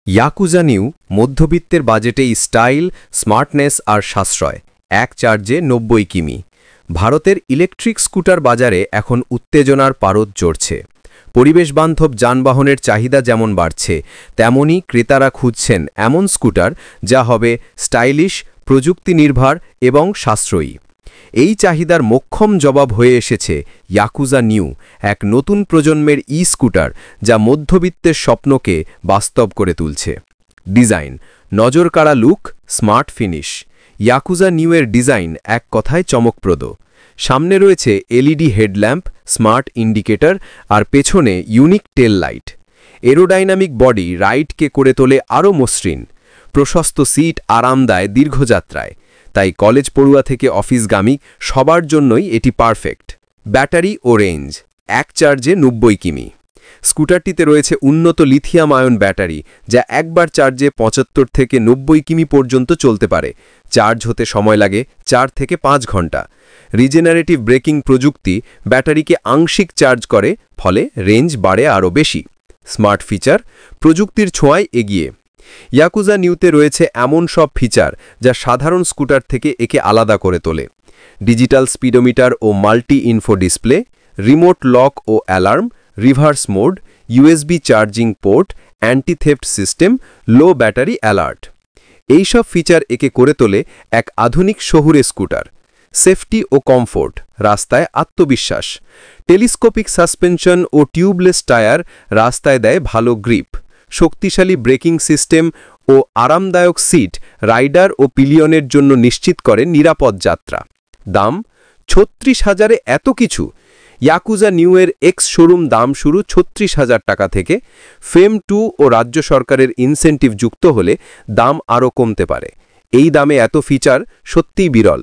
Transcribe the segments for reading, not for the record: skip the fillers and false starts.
Yakuza new মধ্যবিত্তের বাজেটে style, smartness আর সাশ্রয়, এক চার্জে ৯০ কিমি। ভারতের ইলেকট্রিক স্কুটার বাজারে এখন উত্তেজনার পারদ চড়ছে। পরিবেশবান্ধব যানবাহনের চাহিদা যেমন বাড়ছে, তেমনই ক্রেতারা খুঁজছেন এমন স্কুটার যা হবে স্টাইলিশ, প্রযুক্তিনির্ভর এবং সাশ্রয়ী। এই চাহিদার মোক্ষম জবাব হয়ে এসেছে ইয়াকুজা নিউ, এক নতুন প্রজন্মের স্কুটার যা মধ্যবিত্তের স্বপ্নকে বাস্তব করে তুলছে। ডিজাইন নজরকাড়া লুক, স্মার্ট ফিনিশ। ইয়াকুজা নিউয়ের ডিজাইন এক কথায় চমকপ্রদ। সামনে রয়েছে এলইডি হেডল্যাম্প, স্মার্ট ইন্ডিকেটর আর পেছনে unique tail light. Aerodynamic body রাইডকে করে তোলে আরও মসৃণ। প্রশস্ত সিট আরাম দেয় দীর্ঘযাত্রায়, তাই কলেজ পড়ুয়া থেকে অফিসগামী সবার জন্যই এটি পারফেক্ট। ব্যাটারি ও রেঞ্জ এক চার্জে ৯০ কিমি। স্কুটারটিতে রয়েছে উন্নত লিথিয়াম আয়ন ব্যাটারি, যা একবার চার্জে ৭৫ থেকে ৯০ কিমি পর্যন্ত চলতে পারে। চার্জ হতে সময় লাগে ৪ থেকে ৫ ঘন্টা। রিজেনারেটিভ ব্রেকিং প্রযুক্তি ব্যাটারিকে আংশিক চার্জ করে, ফলে রেঞ্জ বাড়ে আরও বেশি। স্মার্ট ফিচার প্রযুক্তির ছোঁয়ায় এগিয়ে। ইয়াকুজা নিউতে রয়েছে এমন সব ফিচার যা সাধারণ স্কুটার থেকে একে আলাদা করে তোলে। ডিজিটাল স্পিডোমিটার ও multi info display, remote lock ও alarm, reverse mode, USB charging port, anti theft system, low battery alert. এইসব ফিচার একে করে তোলে এক আধুনিক শহুরে স্কুটার। সেফটি ও কমফোর্ট, রাস্তায় আত্মবিশ্বাস। টেলিস্কোপিক সাসপেনশন ও টিউবলেস টায়ার রাস্তায় দেয় ভালো গ্রিপ। শক্তিশালী ব্রেকিং সিস্টেম ও আরামদায়ক সিট রাইডার ও পিলিয়নের জন্য নিশ্চিত করে নিরাপদ যাত্রা। দাম ৩৬,০০০-এ এত কিছু? ইয়াকুজা নিউয়ের এক্স শোরুম দাম শুরু ৩৬,০০০ টাকা থেকে। ফেম 2 ও রাজ্য সরকারের ইনসেন্টিভ যুক্ত হলে দাম আরও কমতে পারে। এই দামে এত ফিচার সত্যিই বিরল।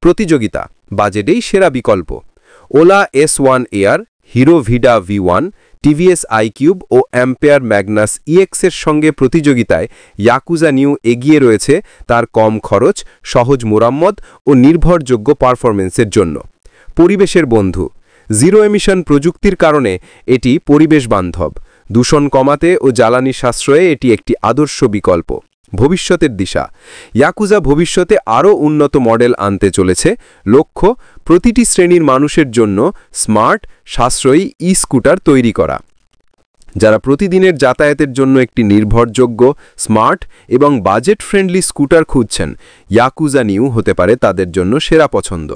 প্রতিযোগিতা বাজেটেই সেরা বিকল্প। Ola S1 air, Hero Vida V1, TVS iQube ও অ্যাম্পেয়ার ম্যাগনাস EX-এর সঙ্গে প্রতিযোগিতায় ইয়াকুজা নিউ এগিয়ে রয়েছে তার কম খরচ, সহজ মোরাম্মত ও নির্ভরযোগ্য পারফরমেন্সের জন্য। পরিবেশের বন্ধু জিরো এমিশন প্রযুক্তির কারণে এটি পরিবেশ বান্ধব। দূষণ কমাতে ও জ্বালানি সাশ্রয়ে এটি একটি আদর্শ বিকল্প। ভবিষ্যতের দিশা ইয়াকুজা ভবিষ্যতে আরও উন্নত মডেল আনতে চলেছে। লক্ষ্য প্রতিটি শ্রেণীর মানুষের জন্য স্মার্ট, সাশ্রয়ী স্কুটার তৈরি করা। যারা প্রতিদিনের যাতায়াতের জন্য একটি নির্ভরযোগ্য, স্মার্ট এবং বাজেট ফ্রেন্ডলি স্কুটার খুঁজছেন, ইয়াকুজা নিউ হতে পারে তাদের জন্য সেরা পছন্দ।